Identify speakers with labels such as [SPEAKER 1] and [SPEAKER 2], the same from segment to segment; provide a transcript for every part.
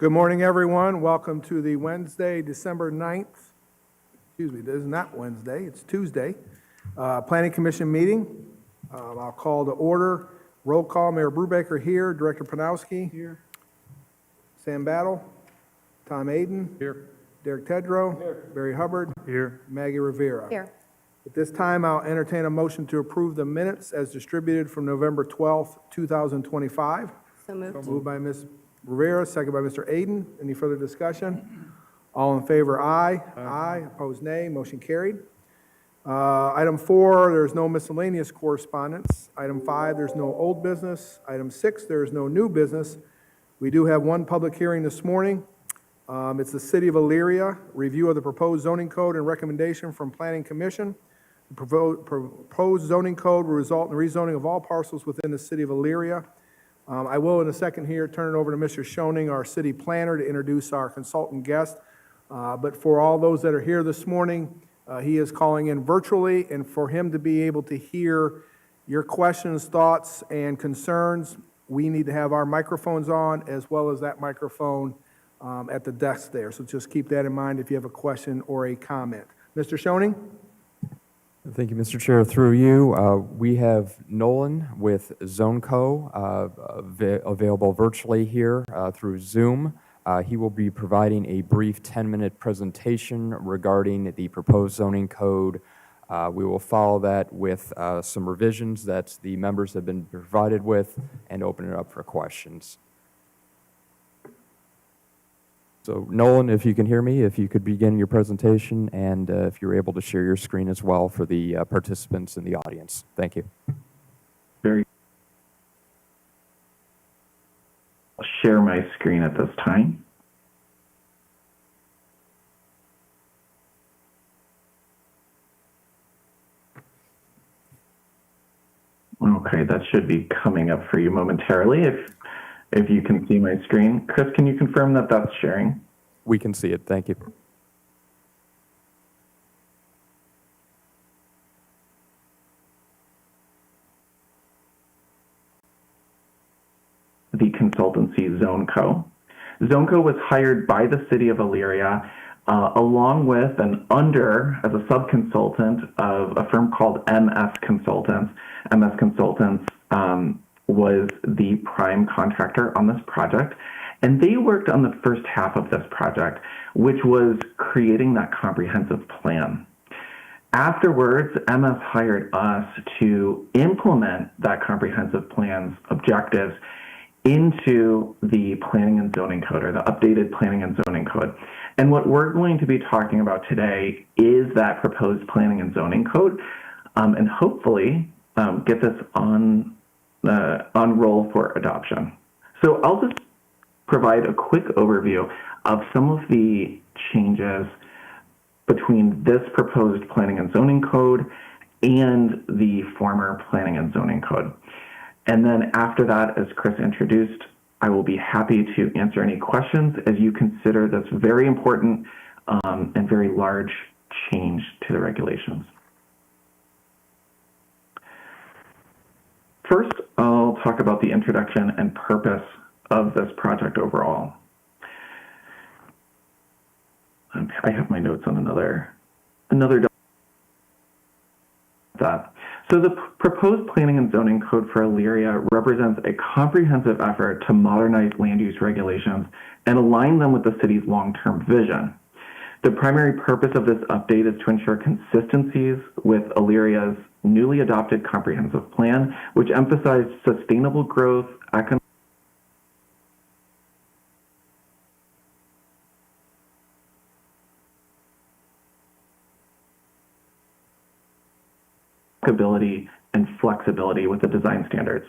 [SPEAKER 1] Good morning, everyone. Welcome to the Wednesday, December 9th. Excuse me, it is not Wednesday, it's Tuesday. Planning Commission meeting. I'll call to order. Roll call, Mayor Brubaker here, Director Panowski. Here. Sam Battle. Tom Aden. Here. Derek Tedrow. Here. Barry Hubbard. Here. Maggie Rivera.
[SPEAKER 2] Here.
[SPEAKER 1] At this time, I'll entertain a motion to approve the minutes as distributed from November 12th, 2025.
[SPEAKER 2] So moved.
[SPEAKER 1] Moved by Ms. Rivera, second by Mr. Aden. Any further discussion? All in favor, aye. Aye. Opposed, nay. Motion carried. Item 4, there's no miscellaneous correspondence. Item 5, there's no old business. Item 6, there's no new business. We do have one public hearing this morning. It's the City of Elyria, review of the proposed zoning code and recommendation from Planning Commission. The proposed zoning code will result in rezoning of all parcels within the City of Elyria. I will, in a second here, turn it over to Mr. Schoening, our city planner, to introduce our consultant guest. But for all those that are here this morning, he is calling in virtually, and for him to be able to hear your questions, thoughts, and concerns, we need to have our microphones on, as well as that microphone at the desk there. So just keep that in mind if you have a question or a comment. Mr. Schoening?
[SPEAKER 3] Thank you, Mr. Chair. Through you, we have Nolan with ZoneCo available virtually here through Zoom. He will be providing a brief 10-minute presentation regarding the proposed zoning code. We will follow that with some revisions that the members have been provided with and open it up for questions. So Nolan, if you can hear me, if you could begin your presentation, and if you're able to share your screen as well for the participants in the audience. Thank you.
[SPEAKER 4] I'll share my screen at this time. Okay, that should be coming up for you momentarily. If you can see my screen. Chris, can you confirm that that's sharing?
[SPEAKER 3] We can see it. Thank you.
[SPEAKER 4] The consultancy ZoneCo. ZoneCo was hired by the City of Elyria along with and under as a sub-consultant of a firm called MS Consultants. MS Consultants was the prime contractor on this project, and they worked on the first half of this project, which was creating that comprehensive plan. Afterwards, MS hired us to implement that comprehensive plan's objectives into the Planning and Zoning Code, or the updated Planning and Zoning Code. And what we're going to be talking about today is that proposed Planning and Zoning Code, and hopefully get this on roll for adoption. So I'll just provide a quick overview of some of the changes between this proposed Planning and Zoning Code and the former Planning and Zoning Code. And then after that, as Chris introduced, I will be happy to answer any questions as you consider this very important and very large change to the regulations. First, I'll talk about the introduction and purpose of this project overall. I have my notes on another that. So the proposed Planning and Zoning Code for Elyria represents a comprehensive effort to modernize land use regulations and align them with the city's long-term vision. The primary purpose of this update is to ensure consistencies with Elyria's newly adopted comprehensive plan, which emphasized sustainable growth, economic ability and flexibility with the design standards.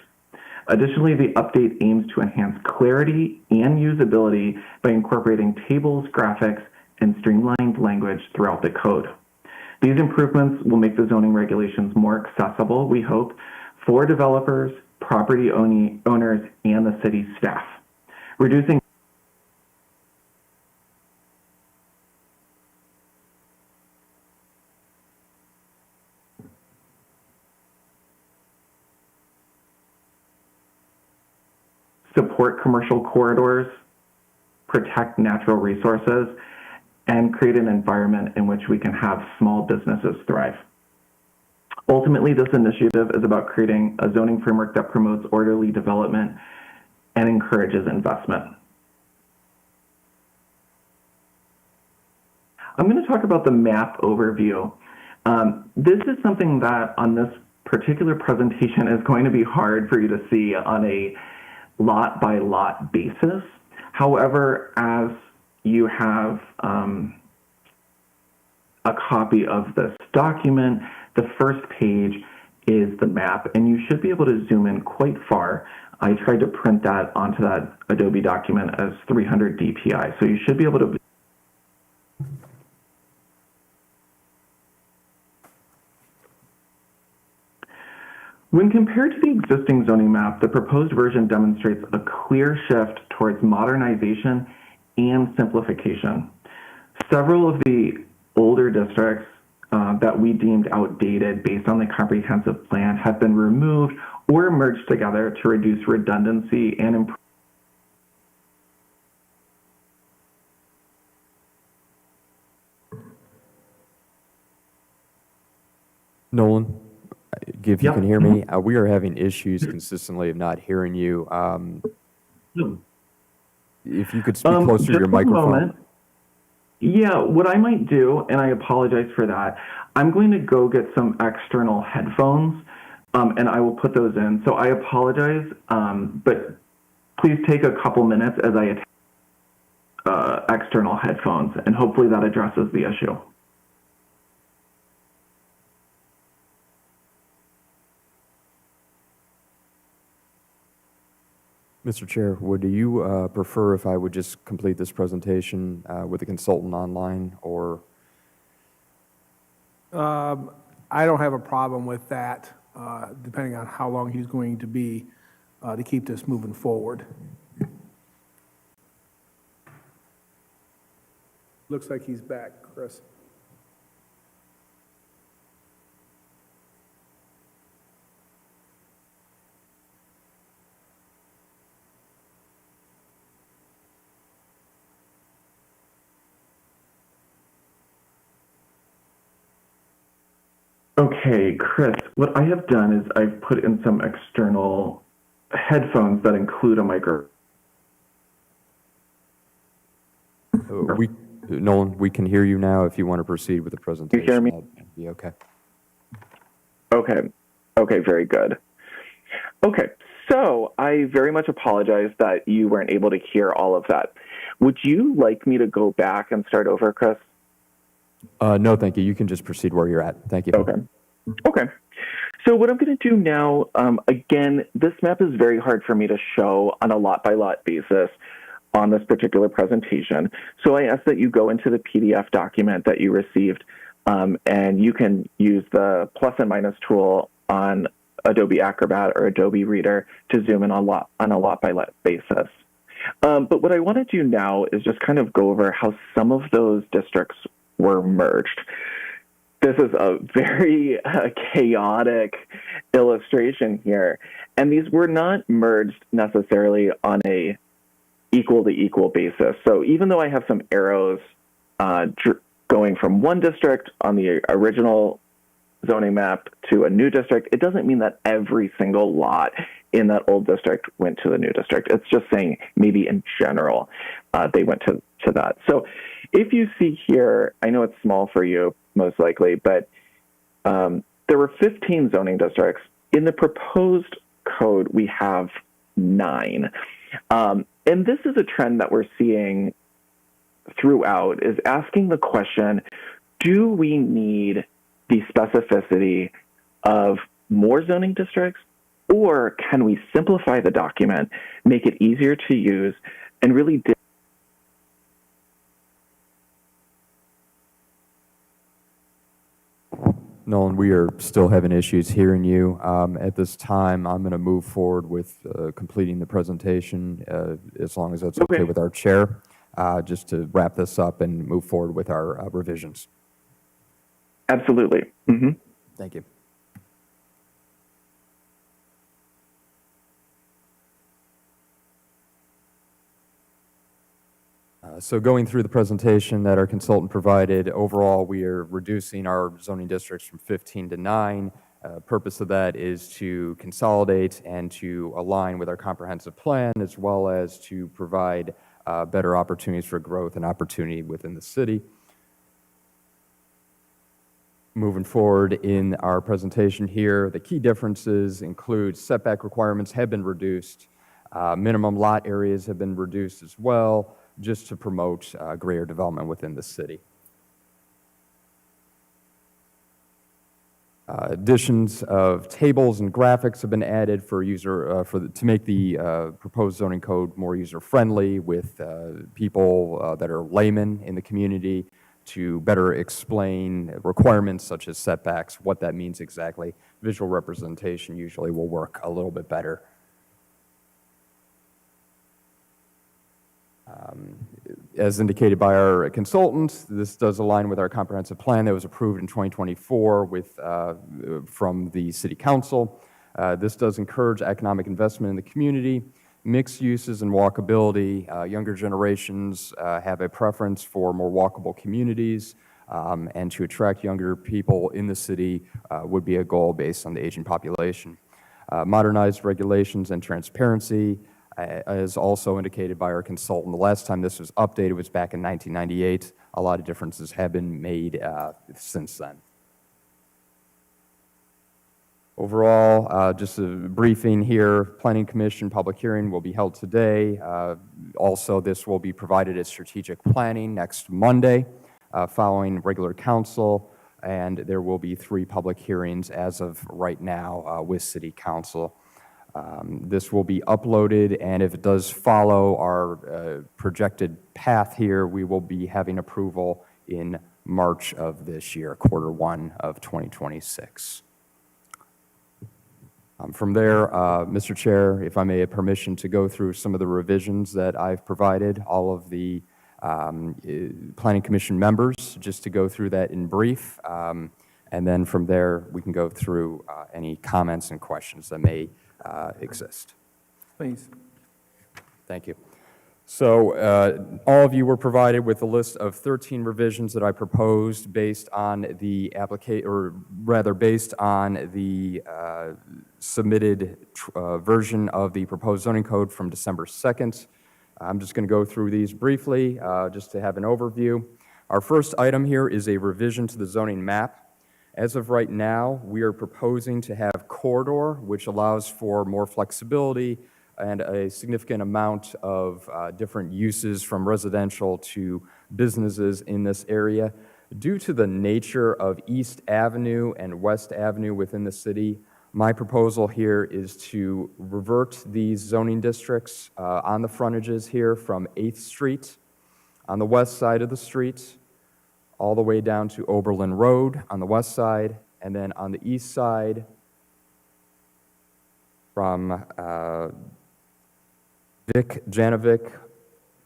[SPEAKER 4] Additionally, the update aims to enhance clarity and usability by incorporating tables, graphics, and streamlined language throughout the code. These improvements will make the zoning regulations more accessible, we hope, for developers, property owners, and the city staff, reducing support commercial corridors, protect natural resources, and create an environment in which we can have small businesses thrive. Ultimately, this initiative is about creating a zoning framework that promotes orderly development and encourages investment. I'm going to talk about the map overview. This is something that on this particular presentation is going to be hard for you to see on a lot by lot basis. However, as you have a copy of this document, the first page is the map, and you should be able to zoom in quite far. I tried to print that onto that Adobe document as 300 DPI, so you should be able to. When compared to the existing zoning map, the proposed version demonstrates a clear shift towards modernization and simplification. Several of the older districts that we deemed outdated based on the comprehensive plan have been removed or merged together to reduce redundancy and improve.
[SPEAKER 3] Nolan, if you
[SPEAKER 4] Yep.
[SPEAKER 3] can hear me, we are having issues consistently of not hearing you. If you could speak closer to
[SPEAKER 4] Just
[SPEAKER 3] your
[SPEAKER 4] a
[SPEAKER 3] microphone.
[SPEAKER 4] moment. Yeah, what I might do, and I apologize for that, I'm going to go get some external headphones, and I will put those in. So I apologize, but please take a couple minutes as I attach external headphones, and hopefully that addresses the issue.
[SPEAKER 3] Mr. Chair, would you prefer if I would just complete this presentation with a consultant online, or?
[SPEAKER 1] I don't have a problem with that, depending on how long he's going to be, to keep this moving forward. Looks like he's back, Chris.
[SPEAKER 4] Okay, Chris, what I have done is I've put in some external headphones that include a micro.
[SPEAKER 3] Nolan, we can hear you now. If you want to proceed with the presentation,
[SPEAKER 2] me?
[SPEAKER 3] that'd be okay.
[SPEAKER 2] Okay, very good. Okay, so I very much apologize that you weren't able to hear all of that. Would you like me to go back and start over, Chris?
[SPEAKER 3] No, thank you. You can just proceed where you're at. Thank you.
[SPEAKER 2] Okay. So what I'm going to do now, again, this map is very hard for me to show on a lot-by-lot basis on this particular presentation. So I ask that you go into the PDF document that you received, and you can use the plus and minus tool on Adobe Acrobat or Adobe Reader to zoom in on a lot-by-lot basis. But what I want to do now is just kind of go over how some of those districts were merged. This is a very chaotic illustration here. And these were not merged necessarily on a equal to equal basis. So even though I have some arrows going from one district on the original zoning map to a new district, it doesn't mean that every single lot in that old district went to the new district. It's just saying maybe in general they went to that. So if you see here, I know it's small for you most likely, but there were 15 zoning districts. In the proposed code, we have 9. And this is a trend that we're seeing throughout, is asking the question, do we need the specificity of more zoning districts, or can we simplify the document, make it easier to use, and really
[SPEAKER 3] Nolan, we are still having issues hearing you. At this time, I'm going to move forward with completing the presentation, as long as that's okay with our chair, just to wrap this up and move forward with our revisions.
[SPEAKER 2] Absolutely. Mm-hmm.
[SPEAKER 3] Thank you. So going through the presentation that our consultant provided, overall, we are reducing our zoning districts from 15 to 9. Purpose of that is to consolidate and to align with our comprehensive plan, as well as to provide better opportunities for growth and opportunity within the city. Moving forward in our presentation here, the key differences include setback requirements have been reduced, minimum lot areas have been reduced as well, just to promote greater development within the city. Additions of tables and graphics have been added for to make the proposed zoning code more user-friendly with people that are laymen in the community to better explain requirements such as setbacks, what that means exactly. Visual representation usually will work a little bit better. As indicated by our consultant, this does align with our comprehensive plan that was approved in 2024 from the City Council. This does encourage economic investment in the community, mixed uses and walkability. Younger generations have a preference for more walkable communities, and to attract younger people in the city would be a goal based on the aging population. Modernized regulations and transparency, as also indicated by our consultant. The last time this was updated was back in 1998. A lot of differences have been made since then. Overall, just a briefing here, Planning Commission public hearing will be held today. Also, this will be provided as strategic planning next Monday, following regular council, and there will be 3 public hearings as of right now with City Council. This will be uploaded, and if it does follow our projected path here, we will be having approval in March of this year, Q1 of 2026. From there, Mr. Chair, if I may have permission to go through some of the revisions that I've provided, all of the Planning Commission members, just to go through that in brief, and then from there, we can go through any comments and questions that may exist.
[SPEAKER 1] Please.
[SPEAKER 3] Thank you. So all of you were provided with a list of 13 revisions that I proposed based on the based on the submitted version of the proposed zoning code from December 2nd. I'm just going to go through these briefly just to have an overview. Our first item here is a revision to the zoning map. As of right now, we are proposing to have corridor, which allows for more flexibility and a significant amount of different uses from residential to businesses in this area. Due to the nature of East Avenue and West Avenue within the city, my proposal here is to revert these zoning districts on the frontages here from 8th Street on the west side of the street, all the way down to Oberlin Road on the west side, and then on the east side from Vic Janovic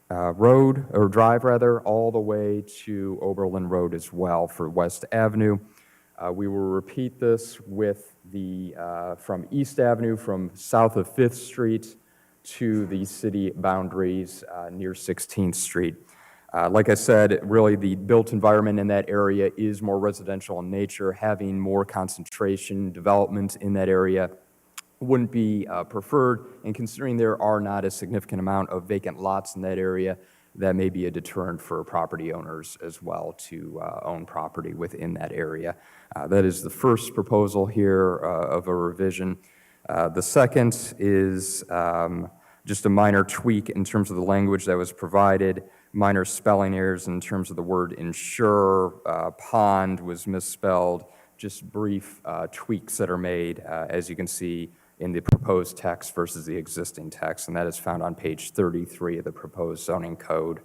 [SPEAKER 3] Road, or Drive rather, all the way to Oberlin Road as well for West Avenue. We will repeat this with the from East Avenue, from south of 5th Street to the city boundaries near 16th Street. Like I said, really the built environment in that area is more residential in nature. Having more concentration development in that area wouldn't be preferred, and considering there are not a significant amount of vacant lots in that area, that may be a deterrent for property owners as well to own property within that area. That is the first proposal here of a revision. The second is just a minor tweak in terms of the language that was provided, minor spelling errors in terms of the word ensure, pond was misspelled, just brief tweaks that are made, as you can see in the proposed text versus the existing text, and that is found on page 33 of the proposed zoning code.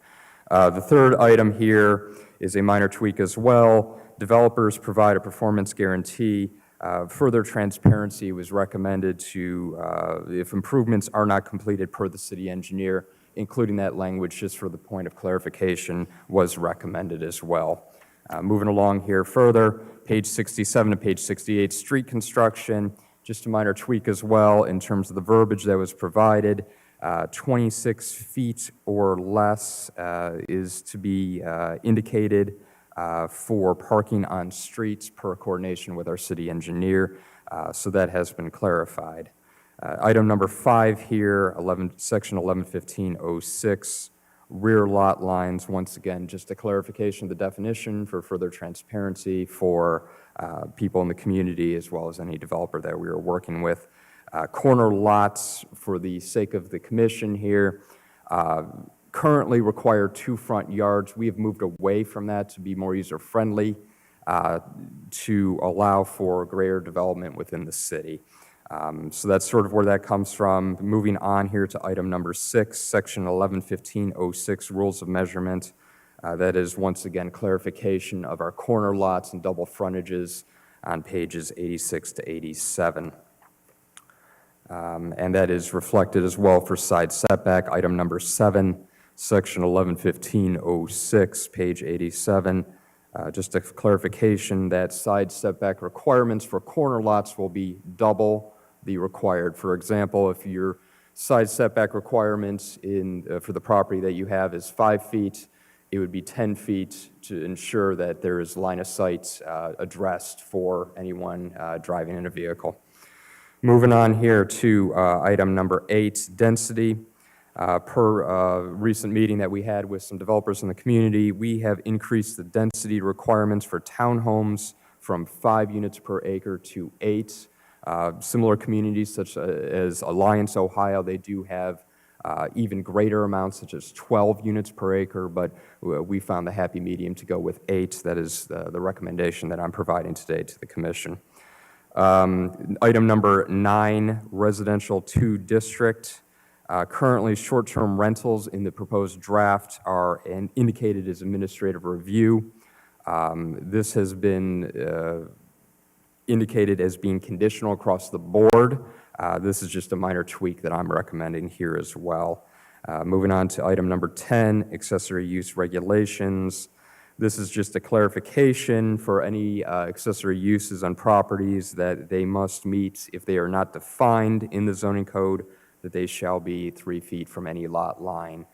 [SPEAKER 3] The third item here is a minor tweak as well. Developers provide a performance guarantee. Further transparency was recommended to, if improvements are not completed per the city engineer, including that language just for the point of clarification was recommended as well. Moving along here further, page 67 to page 68, street construction. Just a minor tweak as well in terms of the verbiage that was provided. 26 feet or less is to be indicated for parking on streets per coordination with our city engineer, so that has been clarified. Item number 5 here, section 111506, rear lot lines. Once again, just a clarification of the definition for further transparency for people in the community as well as any developer that we are working with. Corner lots, for the sake of the commission here, currently require 2 front yards. We have moved away from that to be more user-friendly, to allow for greater development within the city. So that's sort of where that comes from. Moving on here to item number 6, section 111506, rules of measurement. That is, once again, clarification of our corner lots and double frontages on pages 86 to 87. And that is reflected as well for side setback, item number 7, section 111506, page 87. Just a clarification that side setback requirements for corner lots will be double the required. For example, if your side setback requirements for the property that you have is 5 feet, it would be 10 feet to ensure that there is line of sight addressed for anyone driving in a vehicle. Moving on here to item number 8, density. Per recent meeting that we had with some developers in the community, we have increased the density requirements for townhomes from 5 units per acre to 8. Similar communities such as Alliance, Ohio, they do have even greater amounts, such as 12 units per acre, but we found the happy medium to go with 8. That is the recommendation that I'm providing today to the commission. Item number 9, residential 2 district. Currently, short-term rentals in the proposed draft are indicated as administrative review. This has been indicated as being conditional across the board. This is just a minor tweak that I'm recommending here as well. Moving on to item number 10, accessory use regulations. This is just a clarification for any accessory uses on properties that they must meet if they are not defined in the zoning code, that they shall be 3 feet from any lot line.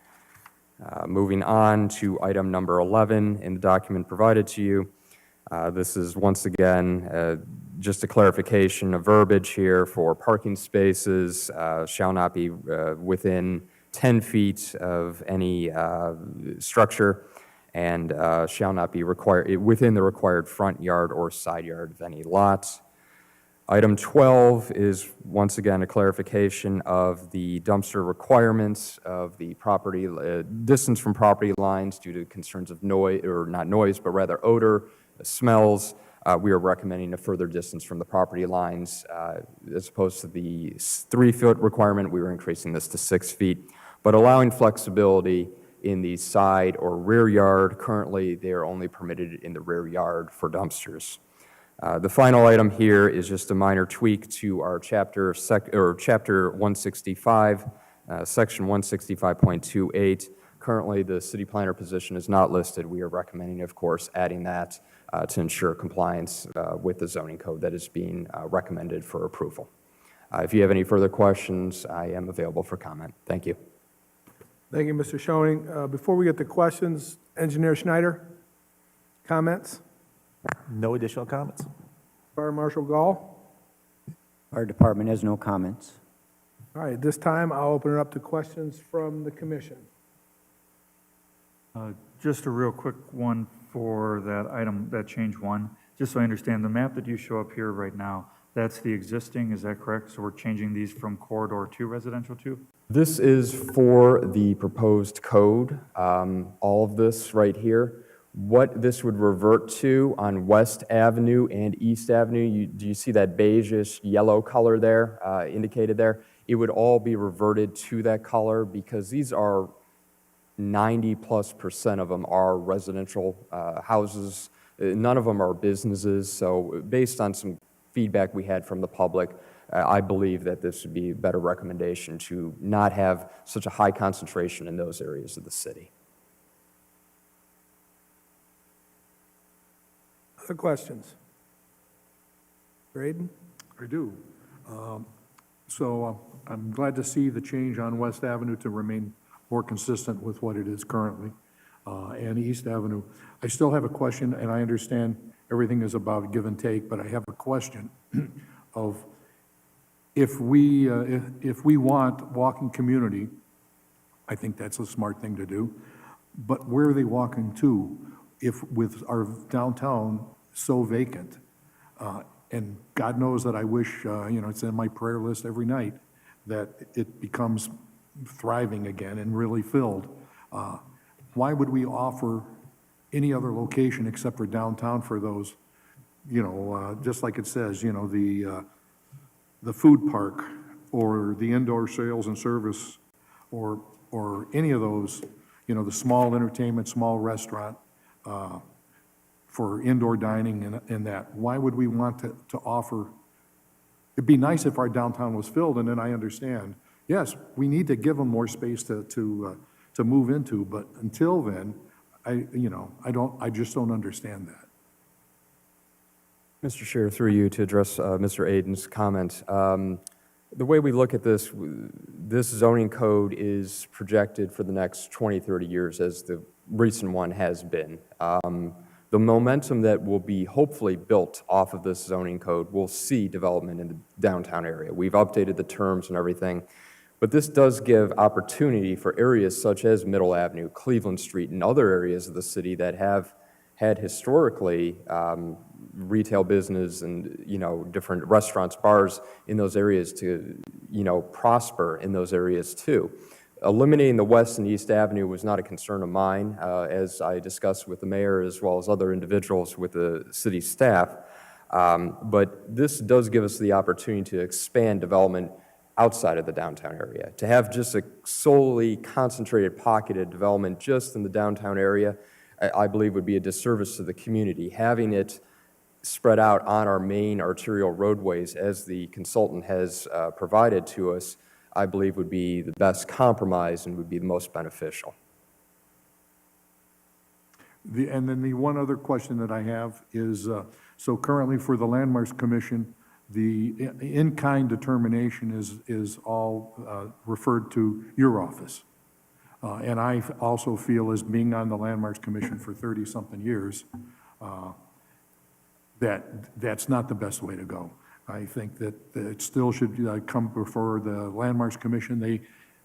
[SPEAKER 3] Moving on to item number 11 in the document provided to you. This is once again just a clarification of verbiage here for parking spaces shall not be within 10 feet of any structure and shall not be within the required front yard or side yard of any lot. Item 12 is once again a clarification of the dumpster requirements of the property distance from property lines due to concerns of noise, or not noise, but rather odor, smells. We are recommending a further distance from the property lines as opposed to the 3-foot requirement. We were increasing this to 6 feet, but allowing flexibility in the side or rear yard. Currently, they are only permitted in the rear yard for dumpsters. The final item here is just a minor tweak to our chapter 165, section 165.28. Currently, the city planner position is not listed. We are recommending, of course, adding that to ensure compliance with the zoning code that is being recommended for approval. If you have any further questions, I am available for comment. Thank you.
[SPEAKER 1] Thank you, Mr. Schoening. Before we get to questions, Engineer Schneider, comments?
[SPEAKER 5] No additional comments.
[SPEAKER 1] Fire Marshal Gall?
[SPEAKER 6] Our department has no comments.
[SPEAKER 1] All right, this time I'll open it up to questions from the commission.
[SPEAKER 7] Just a real quick one for that item, that change 1. Just so I understand, the map that you show up here right now, that's the existing, is that correct? So we're changing these from corridor to residential 2?
[SPEAKER 3] This is for the proposed code, all of this right here. What this would revert to on West Avenue and East Avenue, do you see that beigeish yellow color there, indicated there? It would all be reverted to that color because these are 90+% of them are residential houses. None of them are businesses. So based on some feedback we had from the public, I believe that this would be a better recommendation to not have such a high concentration in those areas of the city.
[SPEAKER 1] Other questions? Braden?
[SPEAKER 8] I do. So I'm glad to see the change on West Avenue to remain more consistent with what it is currently, and East Avenue. I still have a question, and I understand everything is about give and take, but I have a question of if we want walking community, I think that's a smart thing to do, but where are they walking to if with our downtown so vacant? And God knows that I wish, it's in my prayer list every night, that it becomes thriving again and really filled. Why would we offer any other location except for downtown for those, just like it says, the food park or the indoor sales and service or any of those, the small entertainment, small restaurant, for indoor dining and that. Why would we want to offer? It'd be nice if our downtown was filled, and then I understand, yes, we need to give them more space to move into, but until then, I just don't understand that.
[SPEAKER 3] Mr. Chair, through you to address Mr. Aiden's comment. The way we look at this, this zoning code is projected for the next 20, 30 years, as the recent one has been. The momentum that will be hopefully built off of this zoning code will see development in the downtown area. We've updated the terms and everything, but this does give opportunity for areas such as Middle Avenue, Cleveland Street, and other areas of the city that have had historically retail business and, different restaurants, bars in those areas to, prosper in those areas too. Eliminating the West and East Avenue was not a concern of mine, as I discussed with the mayor as well as other individuals with the city staff. But this does give us the opportunity to expand development outside of the downtown area. To have just a solely concentrated pocketed development just in the downtown area, I believe would be a disservice to the community. Having it spread out on our main arterial roadways, as the consultant has provided to us, I believe would be the best compromise and would be the most beneficial.
[SPEAKER 8] And then the one other question that I have is, so currently for the Landmarks Commission, the in-kind determination is all referred to your office. And I also feel, as being on the Landmarks Commission for 30-something years, that's not the best way to go. I think that it still should come before the Landmarks Commission. They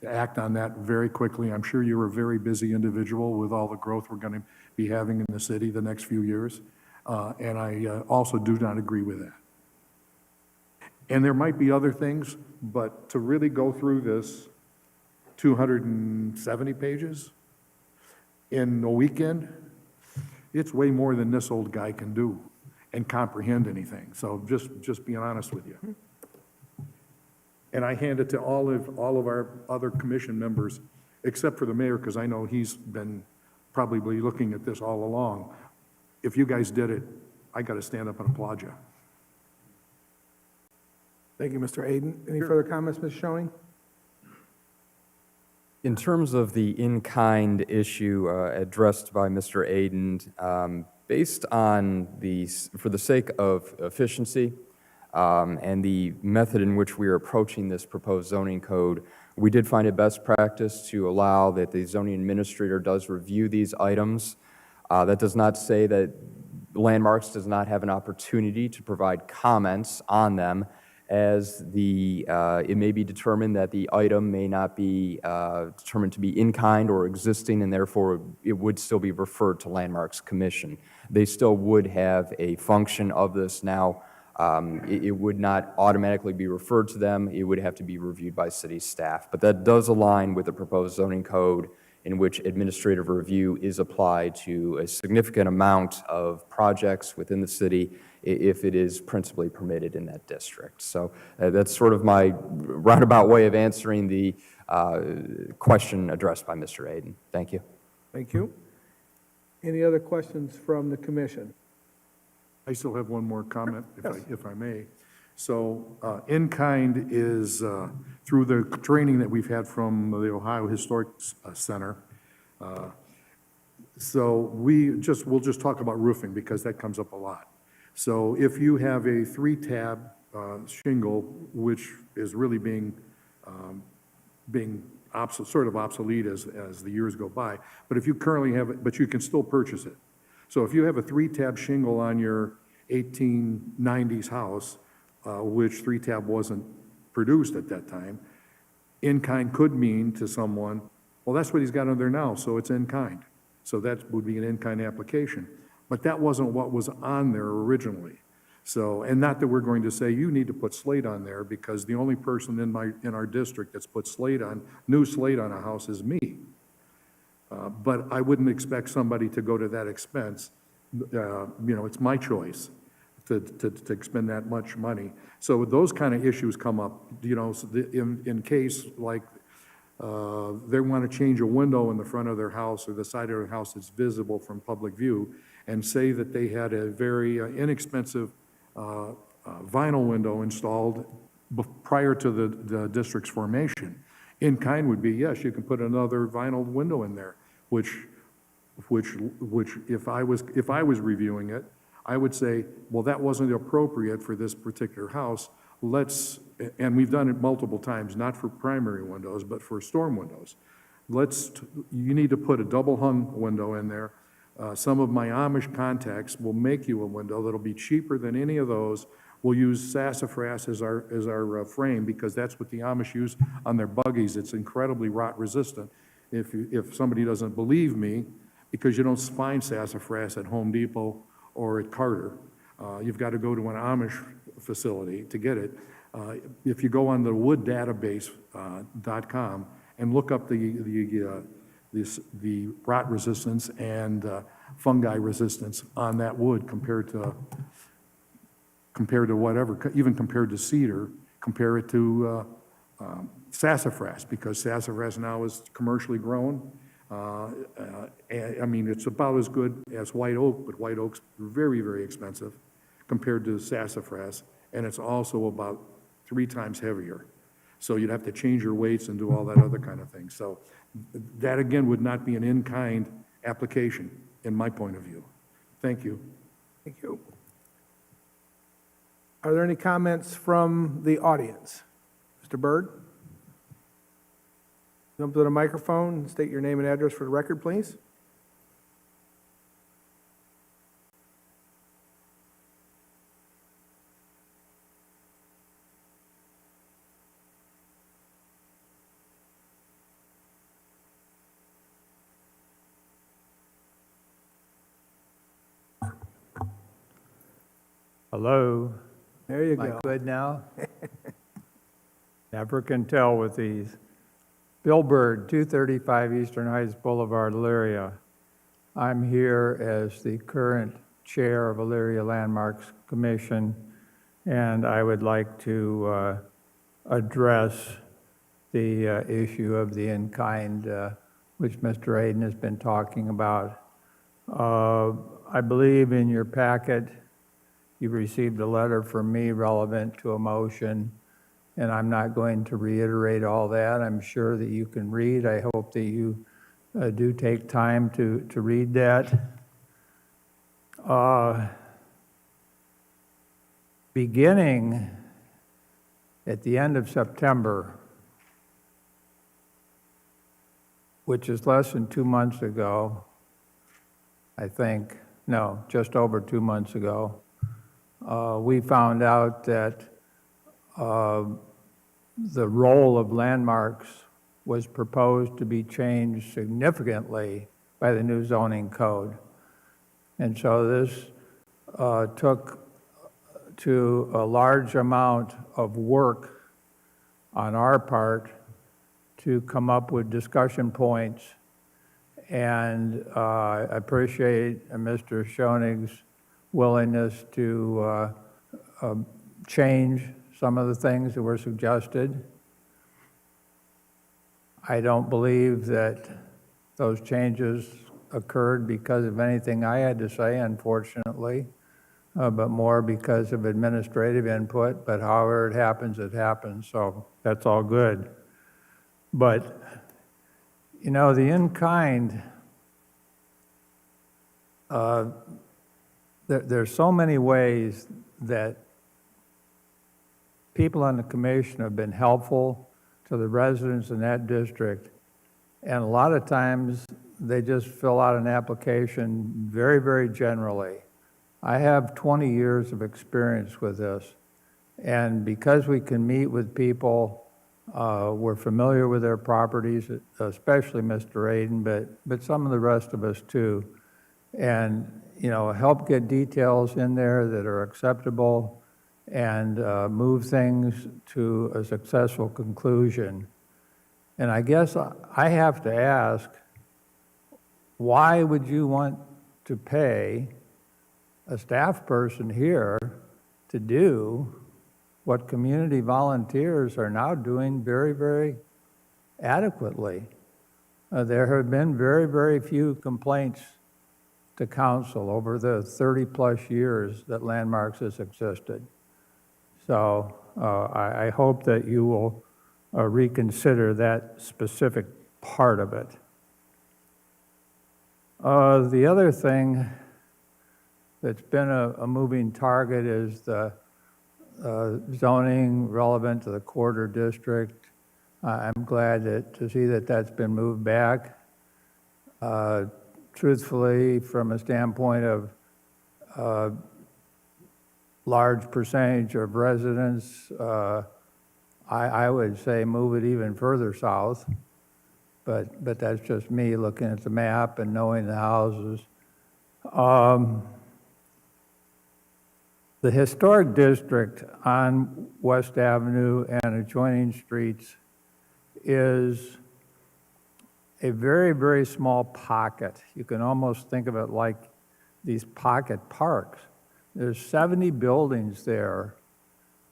[SPEAKER 8] act on that very quickly. I'm sure you're a very busy individual with all the growth we're going to be having in the city the next few years. And I also do not agree with that. And there might be other things, but to really go through this 270 pages in a weekend, it's way more than this old guy can do and comprehend anything. So just being honest with you. And I hand it to all of our other commission members, except for the mayor, because I know he's been probably looking at this all along. If you guys did it, I got to stand up and applaud you.
[SPEAKER 1] Thank you, Mr. Aden. Any further comments, Ms. Schoening?
[SPEAKER 3] In terms of the in-kind issue addressed by Mr. Aden, based on for the sake of efficiency and the method in which we are approaching this proposed zoning code, we did find it best practice to allow that the zoning administrator does review these items. That does not say that Landmarks does not have an opportunity to provide comments on them, as it may be determined that the item may not be determined to be in-kind or existing, and therefore it would still be referred to Landmarks Commission. They still would have a function of this now. It would not automatically be referred to them. It would have to be reviewed by city staff. But that does align with the proposed zoning code, in which administrative review is applied to a significant amount of projects within the city if it is principally permitted in that district. So that's sort of my roundabout way of answering the question addressed by Mr. Aden. Thank you.
[SPEAKER 1] Thank you. Any other questions from the commission?
[SPEAKER 8] I still have one more comment, if I may. So in-kind is through the training that we've had from the Ohio Historic Center. So we'll just talk about roofing because that comes up a lot. So if you have a 3-tab shingle, which is really being sort of obsolete as the years go by. But if you currently have it, but you can still purchase it. So if you have a 3-tab shingle on your 1890s house, which 3-tab wasn't produced at that time, in-kind could mean to someone, well, that's what he's got on there now, so it's in-kind. So that would be an in-kind application. But that wasn't what was on there originally. So, and not that we're going to say, you need to put slate on there, because the only person in our district that's put new slate on a house is me. But I wouldn't expect somebody to go to that expense. It's my choice to expend that much money. So those kind of issues come up, in case like they want to change a window in the front of their house or the side of their house that's visible from public view, and say that they had a very inexpensive vinyl window installed prior to the district's formation. In kind would be, yes, you can put another vinyl window in there, which if I was reviewing it, I would say, well, that wasn't appropriate for this particular house. And we've done it multiple times, not for primary windows, but for storm windows. You need to put a double hung window in there. Some of my Amish contacts will make you a window that'll be cheaper than any of those. We'll use sassafras as our frame, because that's what the Amish use on their buggies. It's incredibly rot resistant. If somebody doesn't believe me, because you don't find sassafras at Home Depot or at Carter, you've got to go to an Amish facility to get it. If you go on the wooddatabase.com and look up the rot resistance and fungi resistance on that wood compared to whatever, even compared to cedar, compare it to sassafras, because sassafras now is commercially grown. It's about as good as white oak, but white oak's very, very expensive compared to sassafras, and it's also about 3 times heavier. So you'd have to change your weights and do all that other kind of thing. So that, again, would not be an in-kind application, in my point of view. Thank you.
[SPEAKER 1] Thank you. Are there any comments from the audience? Mr. Byrd? Jump to the microphone and state your name and address for the record, please.
[SPEAKER 9] Hello,
[SPEAKER 1] There you
[SPEAKER 9] am I
[SPEAKER 1] go.
[SPEAKER 9] good now? Never can tell with these. Bill Byrd, 235 Eastern Heights Boulevard, Elyria. I'm here as the current chair of Elyria Landmarks Commission, and I would like to address the issue of the in-kind, which Mr. Aden has been talking about. I believe in your packet, you received a letter from me relevant to a motion, and I'm not going to reiterate all that. I'm sure that you can read. I hope that you do take time to read that. Beginning at the end of September, which is less than 2 months ago, I think, no, just over 2 months ago, we found out that the role of landmarks was proposed to be changed significantly by the new zoning code. And so this took to a large amount of work on our part to come up with discussion points. And I appreciate Mr. Schoenig's willingness to change some of the things that were suggested. I don't believe that those changes occurred because of anything I had to say, unfortunately, but more because of administrative input. But however it happens, so that's all good. But, you know, the in-kind, there's so many ways that people on the commission have been helpful to the residents in that district. And a lot of times, they just fill out an application very, very generally. I have 20 years of experience with this. And because we can meet with people, we're familiar with their properties, especially Mr. Aiden, but some of the rest of us too. And, help get details in there that are acceptable and move things to a successful conclusion. And I guess I have to ask, why would you want to pay a staff person here to do what community volunteers are now doing very, very adequately? There have been very, very few complaints to council over the 30-plus years that Landmarks has existed. So I hope that you will reconsider that specific part of it. The other thing that's been a moving target is the zoning relevant to the corridor district. I'm glad to see that that's been moved back. Truthfully, from a standpoint of large percentage of residents, I would say move it even further south. But that's just me looking at the map and knowing the houses. The historic district on West Avenue and adjoining streets is a very, very small pocket. You can almost think of it like these pocket parks. There's 70 buildings there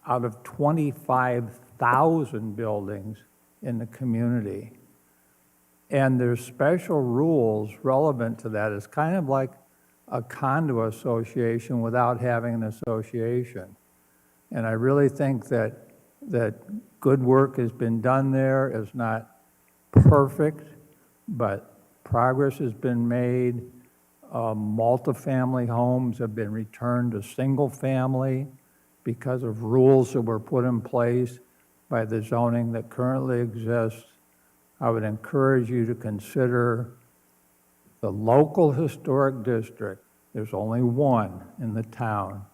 [SPEAKER 9] out of 25,000 buildings in the community. And there's special rules relevant to that. It's kind of like a condo association without having an association. And I really think that good work has been done there. It's not perfect, but progress has been made. Multifamily homes have been returned to single family because of rules that were put in place by the zoning that currently exists. I would encourage you to consider the local historic district. There's only one in the town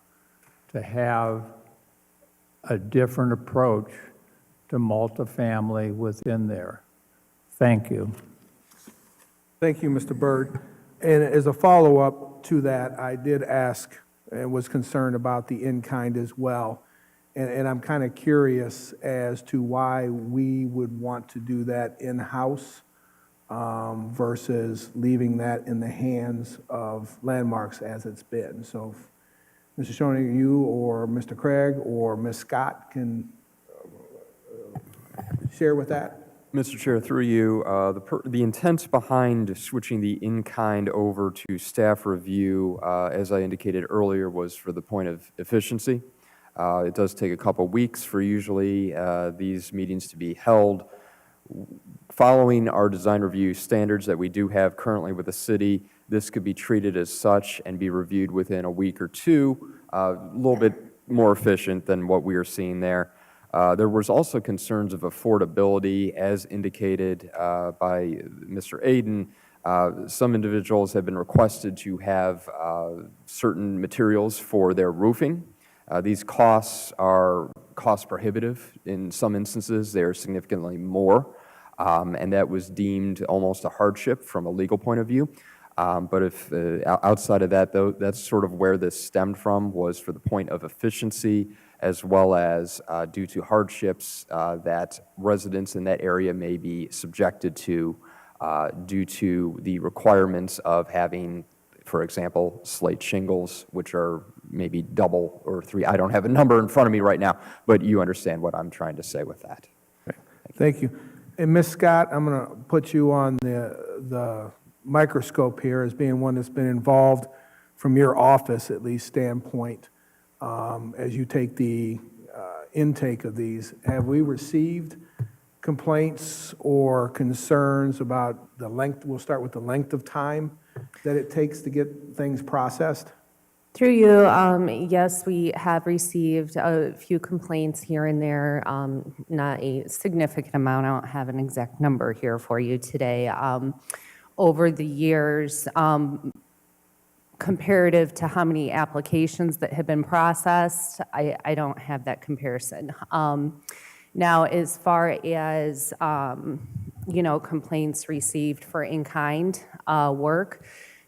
[SPEAKER 9] to have a different approach to multifamily within there. Thank you.
[SPEAKER 1] Thank you, Mr. Byrd. And as a follow-up to that, I did ask and was concerned about the in-kind as well. And I'm kind of curious as to why we would want to do that in-house versus leaving that in the hands of Landmarks as it's been. So, Mr. Schoening, you or Mr. Craig or Ms. Scott can share with that.
[SPEAKER 3] Mr. Chair, through you, the intent behind switching the in-kind over to staff review, as I indicated earlier, was for the point of efficiency. It does take a couple weeks for usually these meetings to be held. Following our design review standards that we do have currently with the city, this could be treated as such and be reviewed within a week or two, a little bit more efficient than what we are seeing there. There was also concerns of affordability, as indicated by Mr. Aiden. Some individuals have been requested to have certain materials for their roofing. These costs are cost prohibitive. In some instances, they are significantly more, and that was deemed almost a hardship from a legal point of view. But if outside of that, though, that's sort of where this stemmed from, was for the point of efficiency, as well as due to hardships that residents in that area may be subjected to due to the requirements of having, for example, slate shingles, which are maybe double or three. I don't have a number in front of me right now, but you understand what I'm trying to say with that.
[SPEAKER 1] Thank you. And Ms. Scott, I'm going to put you on the microscope here as being one that's been involved from your office, at least, standpoint, as you take the intake of these. Have we received complaints or concerns about the length? We'll start with the length of time that it takes to get things processed.
[SPEAKER 10] Through you, yes, we have received a few complaints here and there, not a significant amount. I don't have an exact number here for you today. Over the years, comparative to how many applications that have been processed, I don't have that comparison. Now, as far as, complaints received for in-kind work,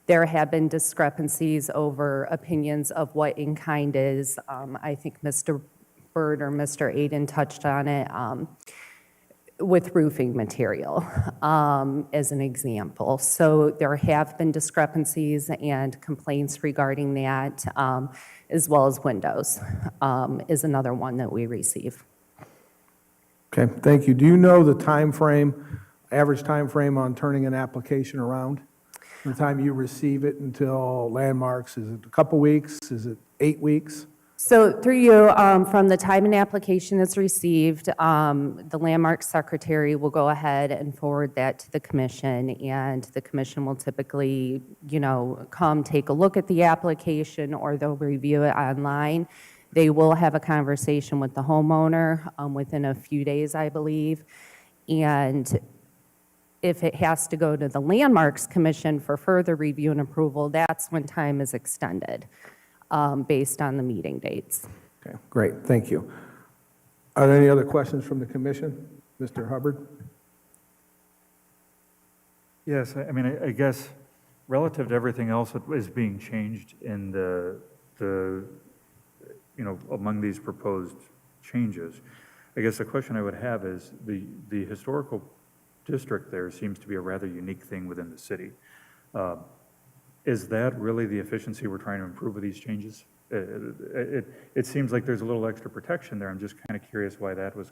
[SPEAKER 10] there have been discrepancies over opinions of what in-kind is. I think Mr. Byrd or Mr. Aiden touched on it with roofing material as an example. So there have been discrepancies and complaints regarding that, as well as windows is another one that we receive.
[SPEAKER 1] Okay, thank you. Do you know the time frame, average time frame on turning an application around? From the time you receive it until landmarks, is it a couple weeks? Is it 8 weeks?
[SPEAKER 10] So through you, from the time an application is received, the landmark secretary will go ahead and forward that to the commission, and the commission will typically, come take a look at the application, or they'll review it online. They will have a conversation with the homeowner within a few days, I believe, and if it has to go to the Landmarks Commission for further review and approval, that's when time is extended based on the meeting dates.
[SPEAKER 1] Okay, great, thank you. Are there any other questions from the commission? Mr. Hubbard?
[SPEAKER 7] Yes, I mean, I guess relative to everything else that is being changed in among these proposed changes, I guess the question I would have is the historical district there seems to be a rather unique thing within the city. Is that really the efficiency we're trying to improve with these changes? It seems like there's a little extra protection there. I'm just kind of curious why that was,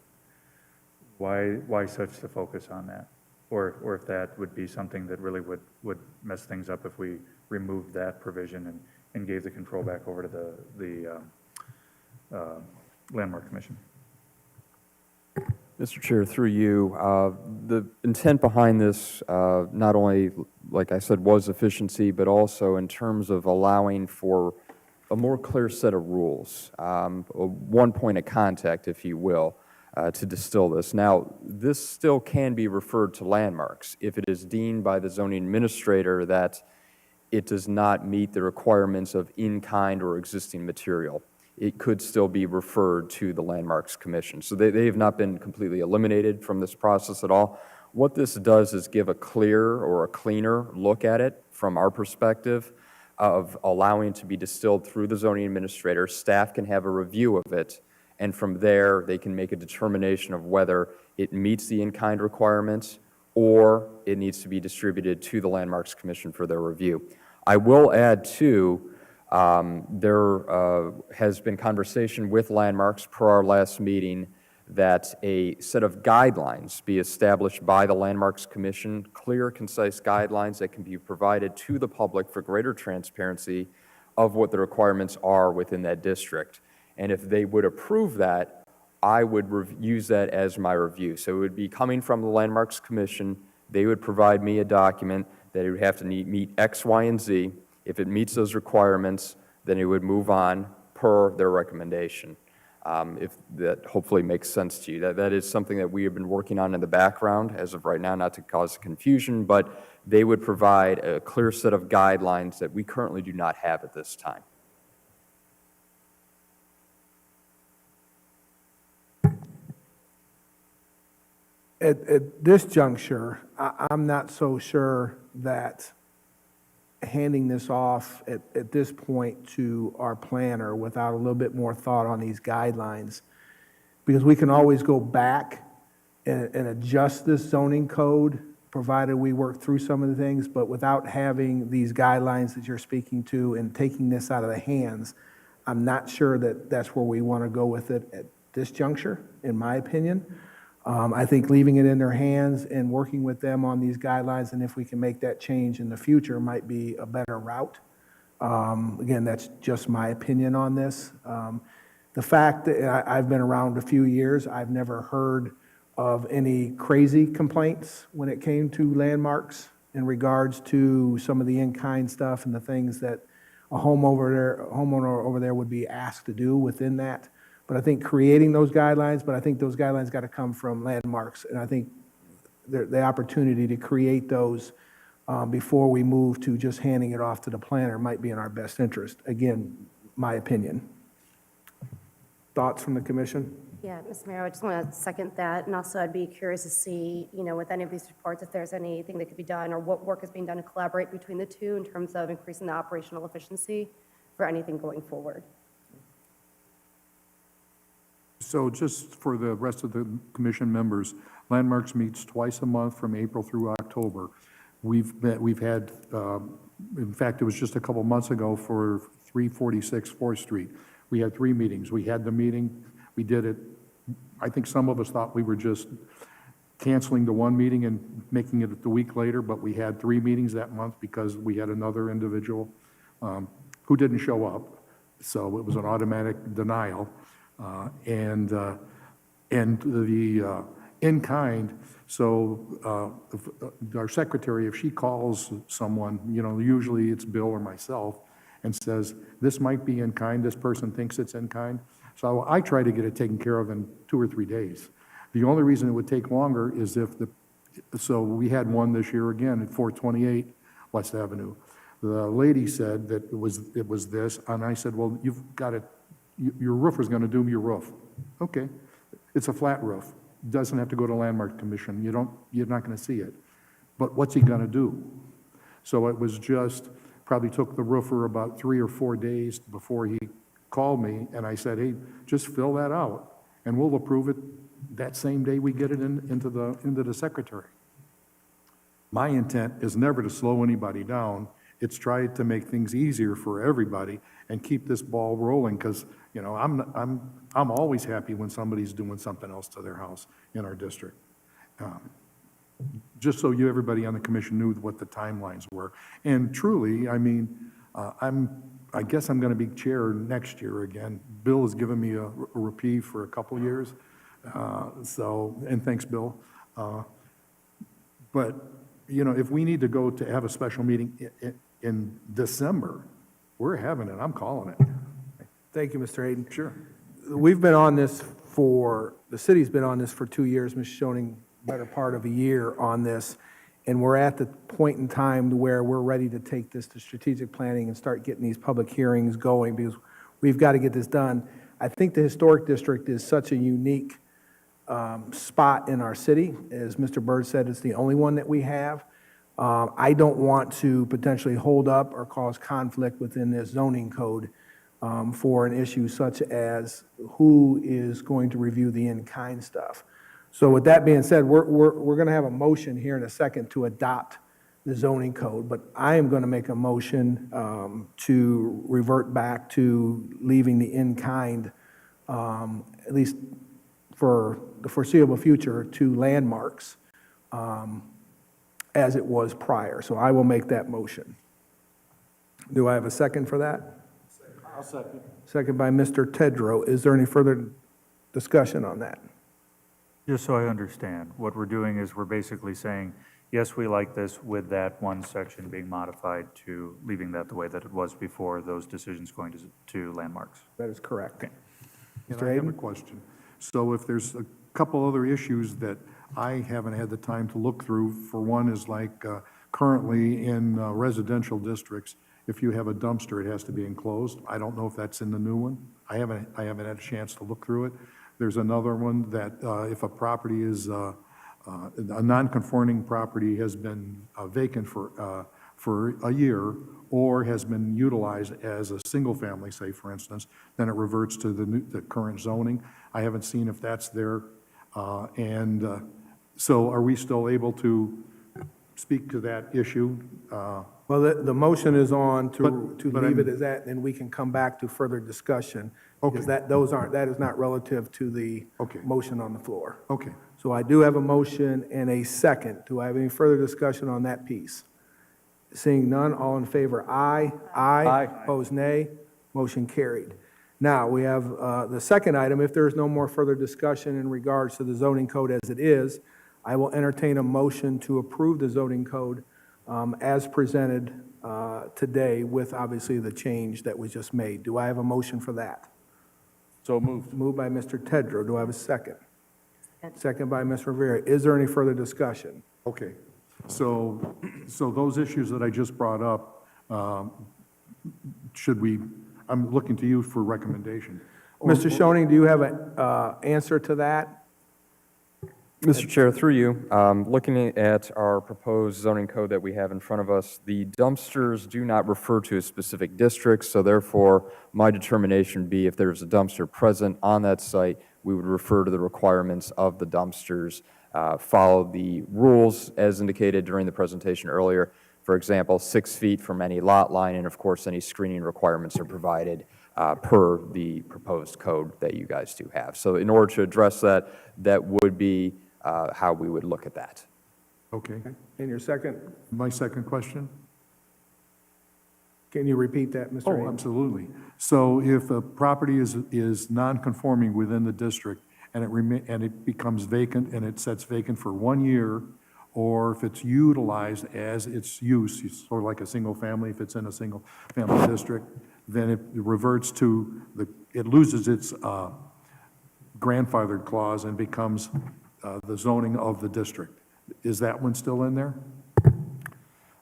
[SPEAKER 7] why such the focus on that? Or if that would be something that really would mess things up if we removed that provision and gave the control back over to the Landmark Commission.
[SPEAKER 3] Mr. Chair, through you, the intent behind this, not only, like I said, was efficiency, but also in terms of allowing for a more clear set of rules, one point of contact, if you will, to distill this. Now, this still can be referred to landmarks if it is deemed by the zoning administrator that it does not meet the requirements of in-kind or existing material. It could still be referred to the Landmarks Commission. So they have not been completely eliminated from this process at all. What this does is give a clear or a cleaner look at it from our perspective of allowing it to be distilled through the zoning administrator. Staff can have a review of it, and from there they can make a determination of whether it meets the in-kind requirements or it needs to be distributed to the Landmarks Commission for their review. I will add, too, there has been conversation with Landmarks per our last meeting that a set of guidelines be established by the Landmarks Commission, clear, concise guidelines that can be provided to the public for greater transparency of what the requirements are within that district. And if they would approve that, I would use that as my review. So it would be coming from the Landmarks Commission. They would provide me a document that it would have to meet X, Y, and Z. If it meets those requirements, then it would move on per their recommendation. If that hopefully makes sense to you. That is something that we have been working on in the background as of right now, not to cause confusion, but they would provide a clear set of guidelines that we currently do not have at this time.
[SPEAKER 1] At this juncture, I'm not so sure that handing this off at this point to our planner without a little bit more thought on these guidelines, because we can always go back and adjust this zoning code, provided we work through some of the things, but without having these guidelines that you're speaking to and taking this out of the hands, I'm not sure that that's where we want to go with it at this juncture, in my opinion. I think leaving it in their hands and working with them on these guidelines, and if we can make that change in the future, might be a better route. Again, that's just my opinion on this. The fact that I've been around a few years, I've never heard of any crazy complaints when it came to landmarks in regards to some of the in-kind stuff and the things that a homeowner over there would be asked to do within that. But I think creating those guidelines, but I think those guidelines got to come from landmarks. And I think the opportunity to create those before we move to just handing it off to the planner might be in our best interest. Again, my opinion. Thoughts from the commission?
[SPEAKER 11] Yeah, Mr. Mayor, I just want to second that, and also I'd be curious to see, with any of these reports, if there's anything that could be done or what work is being done to collaborate between the two in terms of increasing the operational efficiency for anything going forward.
[SPEAKER 8] So just for the rest of the commission members, Landmarks meets twice a month from April through October. We've had, in fact, it was just a couple months ago for 346 4th Street. We had 3 meetings. We had the meeting, we did it. I think some of us thought we were just canceling the one meeting and making it the week later, but we had 3 meetings that month because we had another individual who didn't show up. So it was an automatic denial. And the in-kind, so our secretary, if she calls someone, usually it's Bill or myself, and says, this might be in kind, this person thinks it's in kind. So I try to get it taken care of in 2 or 3 days. The only reason it would take longer is so we had one this year again at 428 West Avenue. The lady said that it was this, and I said, well, you've got it, your roofer's gonna do your roof. Okay, it's a flat roof. Doesn't have to go to Landmark Commission. You're not gonna see it. But what's he gonna do? So it was probably took the roofer about 3 or 4 days before he called me, and I said, hey, just fill that out, and we'll approve it that same day we get it into the secretary. My intent is never to slow anybody down. It's try to make things easier for everybody and keep this ball rolling, because I'm always happy when somebody's doing something else to their house in our district. Just so everybody on the commission knew what the timelines were. And truly, I mean, I guess I'm going to be chair next year again. Bill has given me a reprieve for a couple years, and thanks, Bill. But if we need to go to have a special meeting in December, we're having it. I'm calling it.
[SPEAKER 1] Thank you, Mr. Hayden.
[SPEAKER 8] Sure.
[SPEAKER 1] We've been on this the city's been on this for 2 years, Ms. Schoening, better part of a year on this, and we're at the point in time where we're ready to take this to strategic planning and start getting these public hearings going, because we've got to get this done. I think the historic district is such a unique spot in our city. As Mr. Byrd said, it's the only one that we have. I don't want to potentially hold up or cause conflict within this zoning code for an issue such as who is going to review the in-kind stuff. So with that being said, we're going to have a motion here in a second to adopt the zoning code, but I am going to make a motion to revert back to leaving the in-kind, at least for the foreseeable future, to landmarks as it was prior. So I will make that motion. Do I have a second for that?
[SPEAKER 8] I'll second.
[SPEAKER 1] Second by Mr. Tedrow. Is there any further discussion on that?
[SPEAKER 7] Just so I understand, what we're doing is we're basically saying, yes, we like this with that one section being modified to leaving that the way that it was before those decisions going to landmarks.
[SPEAKER 1] That is correct.
[SPEAKER 7] Okay.
[SPEAKER 8] And
[SPEAKER 1] Mr.
[SPEAKER 8] I have a
[SPEAKER 1] Hayden?
[SPEAKER 8] question. So if there's a couple other issues that I haven't had the time to look through, for one is like currently in residential districts, if you have a dumpster, it has to be enclosed. I don't know if that's in the new one. I haven't had a chance to look through it. There's another one that if a property is, a non-conforming property has been vacant for a year or has been utilized as a single family, say for instance, then it reverts to the current zoning. I haven't seen if that's there. So are we still able to speak to that issue?
[SPEAKER 1] Well, the motion is on to
[SPEAKER 8] But
[SPEAKER 1] leave it
[SPEAKER 8] I'm-
[SPEAKER 1] as that, and we can come back to further discussion.
[SPEAKER 8] Okay.
[SPEAKER 1] Because that is not relative to the
[SPEAKER 8] Okay.
[SPEAKER 1] motion on the floor.
[SPEAKER 8] Okay.
[SPEAKER 1] So I do have a motion and a second. Do I have any further discussion on that piece? Seeing none, all in favor, aye. Aye. Opposed, nay. Motion carried. Now, we have the second item. If there is no more further discussion in regards to the zoning code as it is, I will entertain a motion to approve the zoning code as presented today with obviously the change that was just made. Do I have a motion for that?
[SPEAKER 5] So moved.
[SPEAKER 1] Moved by Mr. Tedrow. Do I have a second? Second by Ms. Rivera. Is there any further discussion?
[SPEAKER 8] Okay, so those issues that I just brought up, I'm looking to you for recommendation.
[SPEAKER 1] Mr. Schoening, do you have an answer to that?
[SPEAKER 3] Mr. Chair, through you, looking at our proposed zoning code that we have in front of us, the dumpsters do not refer to a specific district, so therefore, my determination would be if there's a dumpster present on that site, we would refer to the requirements of the dumpsters, follow the rules as indicated during the presentation earlier. For example, 6 feet from any lot line, and of course, any screening requirements are provided per the proposed code that you guys do have. So in order to address that, that would be how we would look at that.
[SPEAKER 8] Okay,
[SPEAKER 1] And your second,
[SPEAKER 8] my second question?
[SPEAKER 1] can you repeat that, Mr.
[SPEAKER 8] Oh,
[SPEAKER 1] Hayden?
[SPEAKER 8] absolutely. So if a property is non-conforming within the district and it becomes vacant and it sits vacant for 1 year, or if it's utilized as its use, it's sort of like a single family, if it's in a single family district, then it reverts to it loses its grandfathered clause and becomes the zoning of the district. Is that one still in there?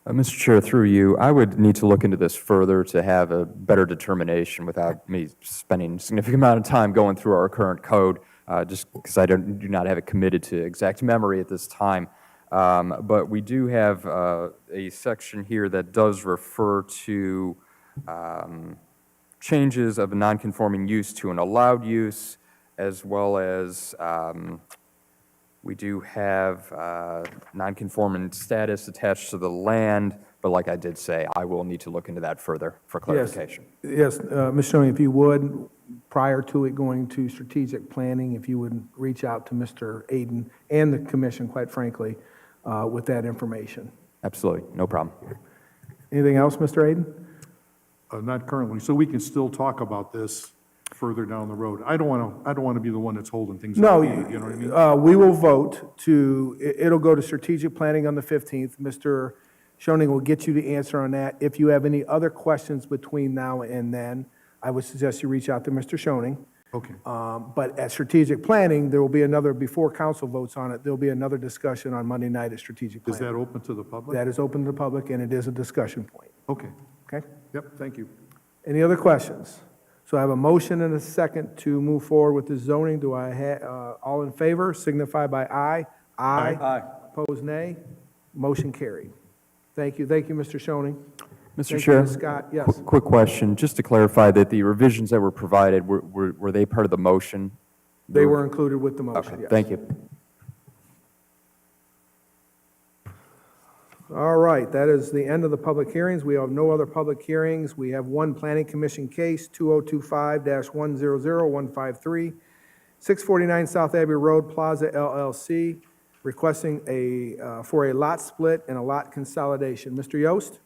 [SPEAKER 3] Mr. Chair, through you, I would need to look into this further to have a better determination without me spending a significant amount of time going through our current code, just because I do not have it committed to exact memory at this time. But we do have a section here that does refer to changes of a nonconforming use to an allowed use, as well as we do have nonconforming status attached to the land, but like I did say, I will need to look into that further for clarification.
[SPEAKER 1] Yes, Ms. Schoening, if you would, prior to it going to strategic planning, if you would reach out to Mr. Aden and the commission, quite frankly, with that information.
[SPEAKER 3] Absolutely, no problem.
[SPEAKER 1] Anything else, Mr. Aden?
[SPEAKER 8] Not currently, so we can still talk about this further down the road. I don't want to be the one that's holding things
[SPEAKER 1] No,
[SPEAKER 8] up, you know what I mean?
[SPEAKER 1] we will vote to, it'll go to strategic planning on the 15th. Mr. Schoening will get you the answer on that. If you have any other questions between now and then, I would suggest you reach out to Mr. Schoening.
[SPEAKER 8] Okay,
[SPEAKER 1] But at strategic planning, there will be another, before council votes on it, there'll be another discussion on Monday night at strategic
[SPEAKER 8] is
[SPEAKER 1] planning.
[SPEAKER 8] that open to the public?
[SPEAKER 1] That is open to the public, and it is a discussion point,
[SPEAKER 8] Okay,
[SPEAKER 1] okay?
[SPEAKER 8] yep, thank you.
[SPEAKER 1] Any other questions? So I have a motion and a second to move forward with the zoning. Do I have, all in favor, signify by aye. Aye. Opposed, nay. Motion carried. Thank you, Mr. Schoening.
[SPEAKER 3] Mr.
[SPEAKER 1] Thank you,
[SPEAKER 3] Chair?
[SPEAKER 1] Ms. Scott, yes.
[SPEAKER 3] Quick question, just to clarify that the revisions that were provided, were they part of the motion?
[SPEAKER 1] They were included with the motion,
[SPEAKER 3] Okay,
[SPEAKER 1] yes.
[SPEAKER 3] thank you.
[SPEAKER 1] All right, that is the end of the public hearings. We have no other public hearings. We have one planning commission case, 2025-100153, 649 South Abbey Road, Plaza LLC, requesting for a lot split and a lot consolidation. Mr. Yost?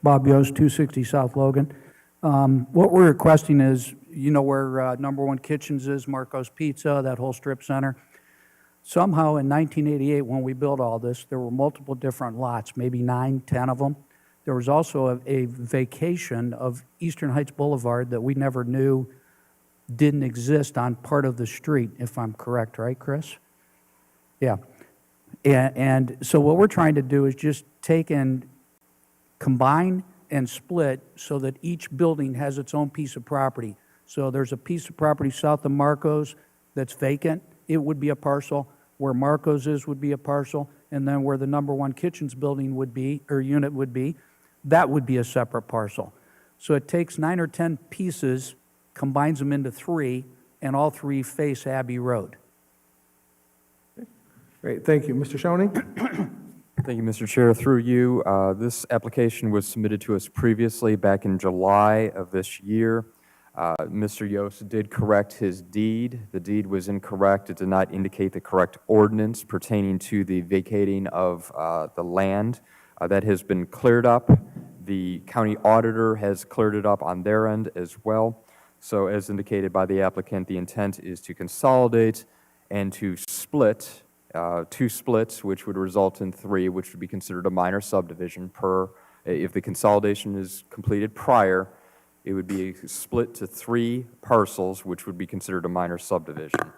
[SPEAKER 12] Bob Yost, 260 South Logan. What we're requesting is, you know where Number One Kitchens is, Marco's Pizza, that whole strip center. Somehow in 1988, when we built all this, there were multiple different lots, maybe 9, 10 of them. There was also a vacation of Eastern Heights Boulevard that we never knew didn't exist on part of the street, if I'm correct, right, Chris? Yeah. And so what we're trying to do is just take and combine and split so that each building has its own piece of property. So there's a piece of property south of Marco's that's vacant. It would be a parcel. Where Marco's is would be a parcel. And then where the Number One Kitchens building would be, or unit would be, that would be a separate parcel. So it takes 9 or 10 pieces, combines them into 3, and all 3 face Abbey Road.
[SPEAKER 1] Great, thank you. Mr. Schoening?
[SPEAKER 3] Thank you, Mr. Chair. Through you, this application was submitted to us previously back in July of this year. Mr. Yost did correct his deed. The deed was incorrect. It did not indicate the correct ordinance pertaining to the vacating of the land. That has been cleared up. The county auditor has cleared it up on their end as well. So as indicated by the applicant, the intent is to consolidate and to split, 2 splits, which would result in 3, which would be considered a minor subdivision per, if the consolidation is completed prior, it would be split to 3 parcels, which would be considered a minor subdivision.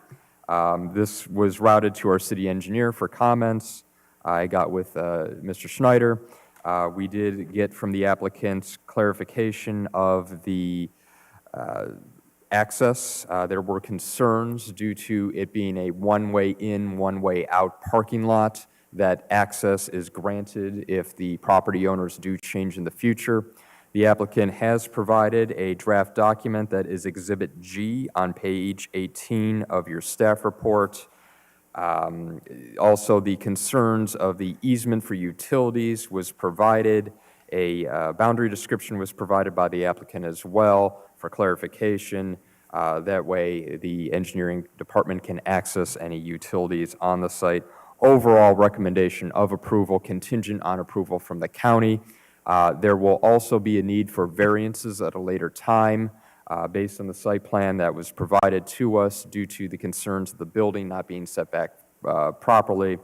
[SPEAKER 3] This was routed to our city engineer for comments. I got with Mr. Schneider. We did get from the applicants clarification of the access. There were concerns due to it being a one-way in, one-way out parking lot, that access is granted if the property owners do change in the future. The applicant has provided a draft document that is Exhibit G on page 18 of your staff report. Also, the concerns of the easement for utilities was provided. A boundary description was provided by the applicant as well for clarification. That way, the engineering department can access any utilities on the site. Overall recommendation of approval contingent on approval from the county. There will also be a need for variances at a later time based on the site plan that was provided to us due to the concerns of the building not being set back properly,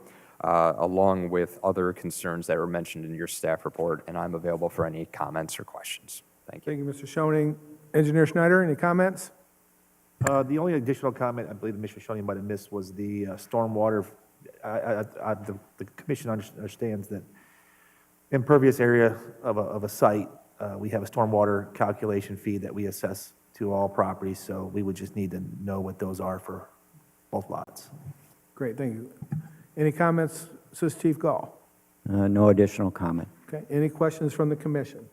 [SPEAKER 3] along with other concerns that were mentioned in your staff report, and I'm available for any comments or questions. Thank you.
[SPEAKER 1] Thank you, Mr. Schoening. Engineer Schneider, any comments?
[SPEAKER 5] The only additional comment I believe Mr. Schoening might have missed was the stormwater. The commission understands that impervious area of a site, we have a stormwater calculation fee that we assess to all properties, so we would just need to know what those are for both lots.
[SPEAKER 1] Great, thank you. Any comments, Assistant Chief Gall?
[SPEAKER 6] No additional comment.
[SPEAKER 1] Okay, any questions from the commission?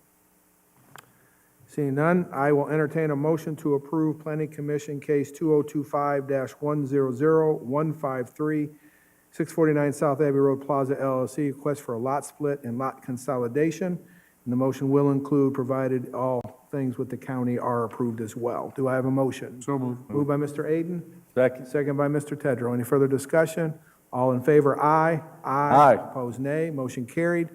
[SPEAKER 1] Seeing none, I will entertain a motion to approve Planning Commission Case 2025-100-153, 649 South Abbey Road Plaza LLC, request for a lot split and lot consolidation. And the motion will include, provided all things with the county are approved as well. Do I have a motion?
[SPEAKER 8] So moved.
[SPEAKER 1] Moved by Mr. Aden,
[SPEAKER 5] Second.
[SPEAKER 1] second by Mr. Tedrow. Any further discussion? All in favor, aye.
[SPEAKER 5] Aye.
[SPEAKER 1] Opposed, nay. Motion carried.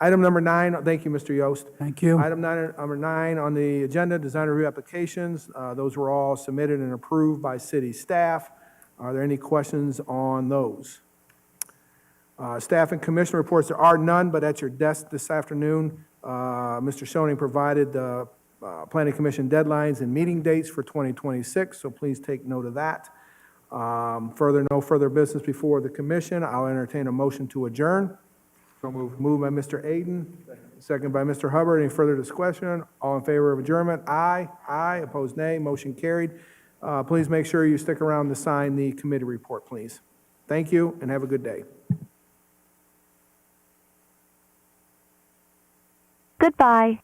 [SPEAKER 1] Item number 9, thank you, Mr. Yost.
[SPEAKER 12] Thank you.
[SPEAKER 1] Item number 9 on the agenda, design review applications. Those were all submitted and approved by city staff. Are there any questions on those? Staff and commission reports, there are none, but at your desk this afternoon, Mr. Schoening provided the Planning Commission deadlines and meeting dates for 2026, so please take note of that. No further business before the commission. I'll entertain a motion to adjourn.
[SPEAKER 8] So moved.
[SPEAKER 1] Moved by Mr. Aden, second by Mr. Hubbard. Any further discussion? All in favor of adjournment? Aye. Aye. Opposed, nay. Motion carried. Please make sure you stick around to sign the committee report, please. Thank you, and have a good day.
[SPEAKER 13] Goodbye.